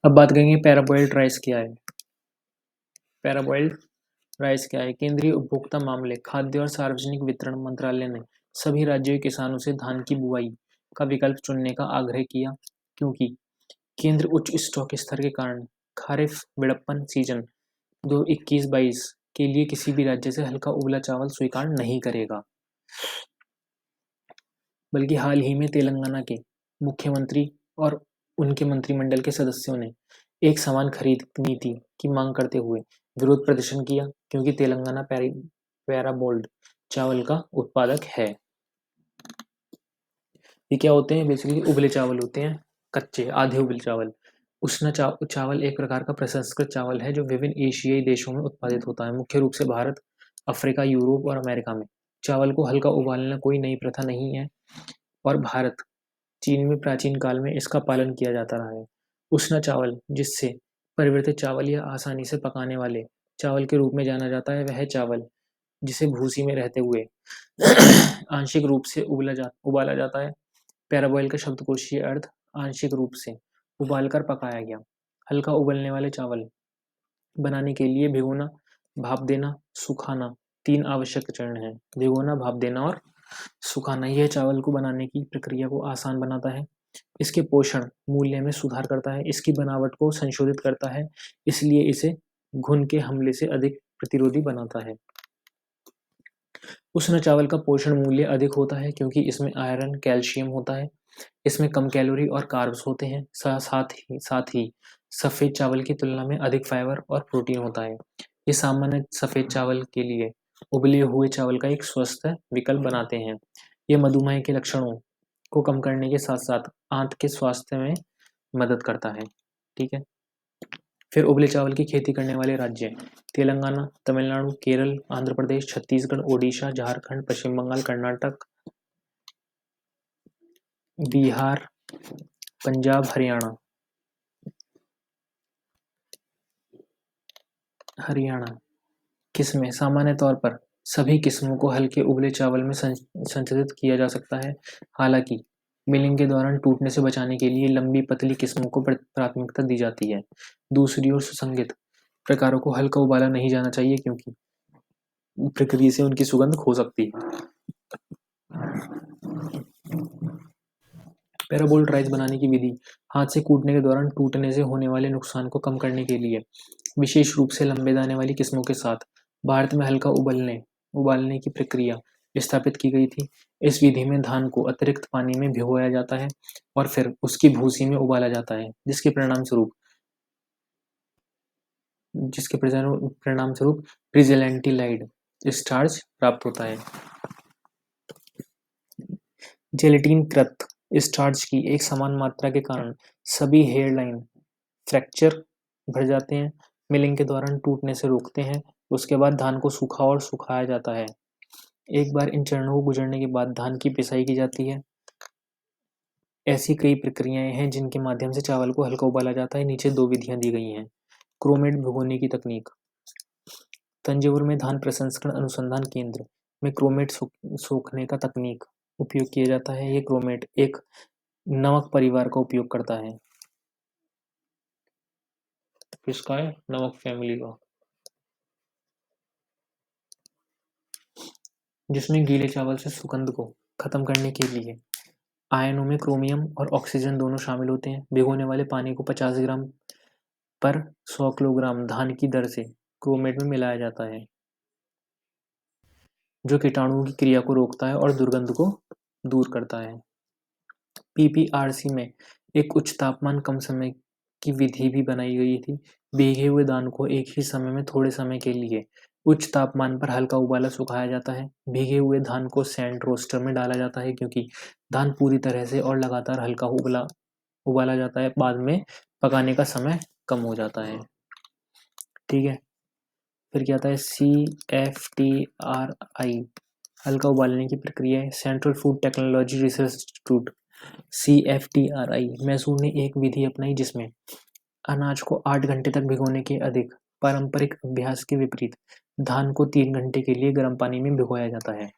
अब बात करेंगे पैराबॉइल्ड राइस क्या है। पैराबॉइल्ड राइस क्या है। केंद्रीय उपभोक्ता मामले, खाद्य और सार्वजनिक वितरण मंत्रालय ने सभी राज्यों के किसानों से धान की बुआई का विकल्प चुनने का आग्रह किया, क्योंकि केंद्र उच्च स्टॉक स्तर के कारण खरीफ बिड़प्पन सीजन 2021-22 के लिए किसी भी राज्य से हल्का उबला चावल स्वीकार नहीं करेगा। बल्कि हाल ही में तेलंगाना के मुख्यमंत्री और उनके मंत्रिमंडल के सदस्यों ने एक समान खरीद नीति की मांग करते हुए विरोध प्रदर्शन किया, क्योंकि तेलंगाना पैराबोल्ड चावल का उत्पादक है। ये क्या होते हैं? बेसिकली उबले चावल होते हैं, कच्चे आधे उबले चावल। उष्ण चावल एक प्रकार का प्रसंस्कृत चावल है जो विभिन्न एशियाई देशों में उत्पादित होता है, मुख्य रूप से भारत, अफ्रीका, यूरोप और अमेरिका में। चावल को हल्का उबालना कोई नई प्रथा नहीं है और भारत, चीन में प्राचीन काल में इसका पालन किया जाता रहा है। उष्ण चावल, जिससे परिवर्तित चावल या आसानी से पकाने वाले चावल के रूप में जाना जाता है, वह चावल जिसे भूसी में रहते हुए आंशिक रूप से उबाला जाता है। पैराबॉइल का शब्दकोशीय अर्थ आंशिक रूप से उबालकर पकाया गया। हल्का उबलने वाले चावल बनाने के लिए भिगोना, भाप देना, सुखाना 3 आवश्यक चरण हैं। भिगोना, भाप देना और सुखाना। यह चावल को बनाने की प्रक्रिया को आसान बनाता है, इसके पोषण मूल्य में सुधार करता है, इसकी बनावट को संशोधित करता है, इसलिए इसे घुन के हमले से अधिक प्रतिरोधी बनाता है। उष्ण चावल का पोषण मूल्य अधिक होता है क्योंकि इसमें आयरन, कैल्शियम होता है। इसमें कम कैलोरी और कार्ब्स होते हैं। साथ ही सफ़ेद चावल की तुलना में अधिक फाइबर और प्रोटीन होता है। ये सामान्य सफ़ेद चावल के लिए उबले हुए चावल का एक स्वस्थ विकल्प बनाते हैं। ये मधुमेह के लक्षणों को कम करने के साथ-साथ आंत के स्वास्थ्य में मदद करता है। ठीक है। फिर उबले चावल की खेती करने वाले राज्य: तेलंगाना, तमिलनाडु, केरल, आंध्र प्रदेश, छत्तीसगढ़, ओडिशा, झारखंड, पश्चिम बंगाल, कर्नाटक, बिहार, पंजाब, हरियाणा। किस्में: सामान्य तौर पर सभी किस्मों को हल्के उबले चावल में संसाधित किया जा सकता है। हालांकि मिलिंग के दौरान टूटने से बचाने के लिए लंबी पतली किस्मों को प्राथमिकता दी जाती है। दूसरी ओर सुसंगत प्रकारों को हल्का उबाला नहीं जाना चाहिए, क्योंकि प्रक्रिया से उनकी सुगंध खो सकती है। पैराबोल्ड राइस बनाने की विधि: हाथ से कूटने के दौरान टूटने से होने वाले नुकसान को कम करने के लिए विशेष रूप से लंबे दाने वाली किस्मों के साथ भारत में हल्का उबालने की प्रक्रिया स्थापित की गई थी। इस विधि में धान को अतिरिक्त पानी में भिगोया जाता है और फिर उसकी भूसी में उबाला जाता है, जिसके परिणाम स्वरूप ट्रिजेलेंटिलाइड स्टार्च प्राप्त होता है। जेलेटिन कृत स्टार्च की एक समान मात्रा के कारण सभी हेयरलाइन फ्रैक्चर भर जाते हैं, मिलिंग के दौरान टूटने से रोकते हैं। उसके बाद धान को सूखा और सुखाया जाता है। एक बार इन चरणों को गुजरने के बाद धान की पिसाई की जाती है। ऐसी कई प्रक्रियाएं हैं जिनके माध्यम से चावल को हल्का उबाला जाता है। नीचे 2 विधियां दी गई हैं। क्रोमेट भिगोने की तकनीक: तंजौर में धान प्रसंस्करण अनुसंधान केंद्र में क्रोमेट सोखने का तकनीक उपयोग किया जाता है। ये क्रोमेट एक नमक परिवार का उपयोग करता है। किसका है? नमक फैमिली का, जिसमें गीले चावल से सुगंध को खत्म करने के लिए आयनों में क्रोमियम और ऑक्सीजन दोनों शामिल होते हैं। भिगोने वाले पानी को 50 ग्राम पर 100 किलोग्राम धान की दर से क्रोमेट में मिलाया जाता है, जो कीटाणुओं की क्रिया को रोकता है और दुर्गंध को दूर करता है। पीपीआरसी में एक उच्च तापमान कम समय की विधि भी बनाई गई थी। भीगे हुए धान को एक ही समय में थोड़े समय के लिए उच्च तापमान पर हल्का उबाला सुखाया जाता है। भीगे हुए धान को सैंड रोस्टर में डाला जाता है, क्योंकि धान पूरी तरह से और लगातार हल्का उबाला जाता है, बाद में पकाने का समय कम हो जाता है। ठीक है। फिर क्या आता है? CFTRI हल्का उबालने की प्रक्रिया है। Central food technology research institute CFTRI Mysore ने एक विधि अपनाई जिसमें अनाज को 8 घंटे तक भिगोने के अधिक पारंपरिक अभ्यास के विपरीत धान को 3 घंटे के लिए गर्म पानी में भिगोया जाता है।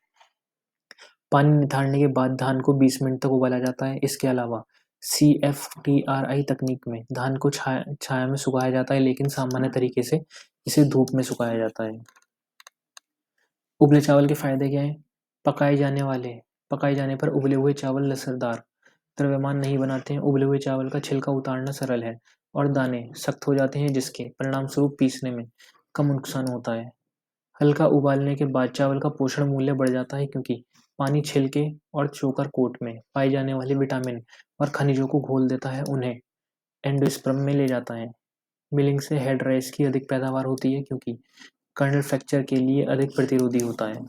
पानी निथारने के बाद धान को 20 मिनट तक उबाला जाता है। इसके अलावा CFTRI तकनीक में धान को छाया में सुखाया जाता है, लेकिन सामान्य तरीके से इसे धूप में सुखाया जाता है। उबले चावल के फायदे क्या हैं? पकाए जाने पर उबले हुए चावल लसरदार द्रव्यमान नहीं बनाते हैं। उबले हुए चावल का छिलका उतारना सरल है और दाने सख्त हो जाते हैं, जिसके परिणामस्वरूप पीसने में कम नुकसान होता है। हल्का उबालने के बाद चावल का पोषण मूल्य बढ़ जाता है, क्योंकि पानी छिलके और चोकर कोट में पाए जाने वाले विटामिन और खनिजों को घोल देता है, उन्हें एंडोस्पर्म में ले जाता है। मिलिंग से हेड राइस की अधिक पैदावार होती है, क्योंकि कर्नल फ्रैक्चर के लिए अधिक प्रतिरोधी होता है।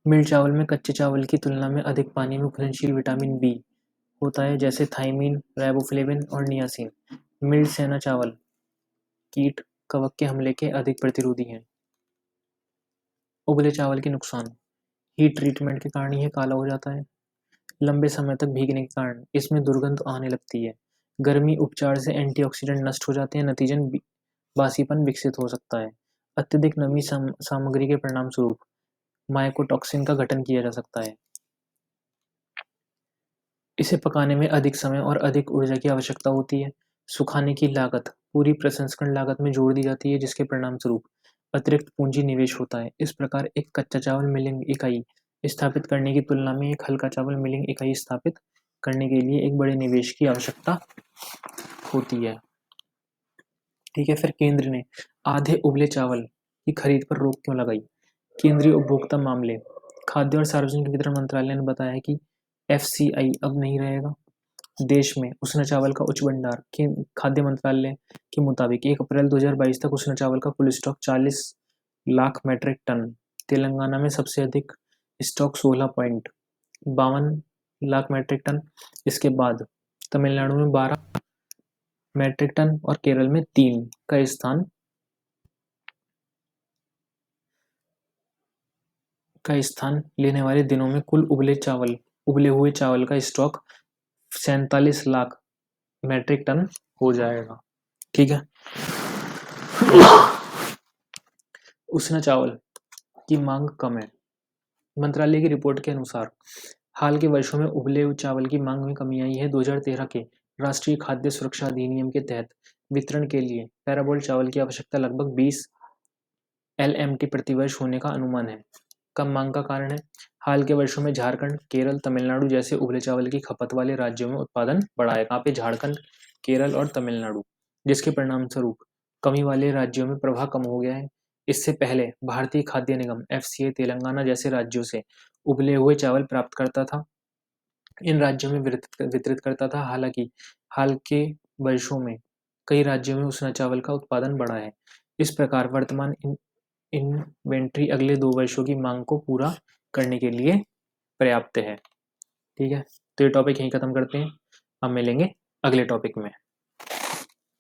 मिल चावल में कच्चे चावल की तुलना में अधिक पानी में घुलनशील विटामिन बी होता है, जैसे थायमीन, राइबोफ्लेविन और नियासिन। मिल्ड सेना चावल कीट कवक के हमले के अधिक प्रतिरोधी हैं। उबले चावल के नुकसान: हीट ट्रीटमेंट के कारण यह काला हो जाता है। लंबे समय तक भीगने के कारण इसमें दुर्गंध आने लगती है। गर्मी उपचार से एंटीऑक्सीडेंट नष्ट हो जाते हैं, नतीजन बासीपन विकसित हो सकता है। अत्यधिक नमी सामग्री के परिणाम स्वरूप माइकोटॉक्सिन का गठन किया जा सकता है। इसे पकाने में अधिक समय और अधिक ऊर्जा की आवश्यकता होती है। सुखाने की लागत पूरी प्रसंस्करण लागत में जोड़ दी जाती है, जिसके परिणामस्वरूप अतिरिक्त पूंजी निवेश होता है। इस प्रकार एक कच्चा चावल मिलिंग इकाई स्थापित करने की तुलना में एक हल्का चावल मिलिंग इकाई स्थापित करने के लिए एक बड़े निवेश की आवश्यकता होती है। ठीक है, फिर केंद्र ने आधे उबले चावल की खरीद पर रोक क्यों लगाई? केंद्रीय उपभोक्ता मामले, खाद्य और सार्वजनिक वितरण मंत्रालय ने बताया कि FCI अब नहीं रहेगा। देश में उष्ण चावल का उच्च भंडार, खाद्य मंत्रालय के मुताबिक 1 अप्रैल 2022 तक उष्ण चावल का कुल stock 40 lakh metric tonne. Telangana में सबसे अधिक स्टॉक 16.52 लाख मीट्रिक टन। इसके बाद तमिलनाडु में 12 मीट्रिक टन और केरल में 3 का स्थान लेने वाले दिनों में कुल उबले हुए चावल का स्टॉक 47 लाख मीट्रिक टन हो जाएगा। ठीक है, उष्ण चावल की मांग कम है। मंत्रालय की रिपोर्ट के अनुसार हाल के वर्षों में उबले हुए चावल की मांग में कमी आई है। 2013 के राष्ट्रीय खाद्य सुरक्षा अधिनियम के तहत वितरण के लिए पैराबोल चावल की आवश्यकता लगभग 20 LMT प्रति वर्ष होने का अनुमान है। कम मांग का कारण है, हाल के वर्षों में झारखंड, केरल, तमिलनाडु जैसे उबले चावल की खपत वाले राज्यों में उत्पादन बढ़ा है। कहाँ पे? झारखंड, केरल और तमिलनाडु, जिसके परिणाम स्वरूप कमी वाले राज्यों में प्रवाह कम हो गया है। इससे पहले भारतीय खाद्य निगम FCI तेलंगाना जैसे राज्यों से उबले हुए चावल प्राप्त करता था, इन राज्यों में वितरित करता था। हालांकि हाल के वर्षों में कई राज्यों में उष्ण चावल का उत्पादन बढ़ा है। इस प्रकार वर्तमान इन्वेंट्री अगले 2 वर्षों की मांग को पूरा करने के लिए पर्याप्त है। ठीक है, तो ये टॉपिक यहीं खत्म करते हैं। अब मिलेंगे अगले टॉपिक में।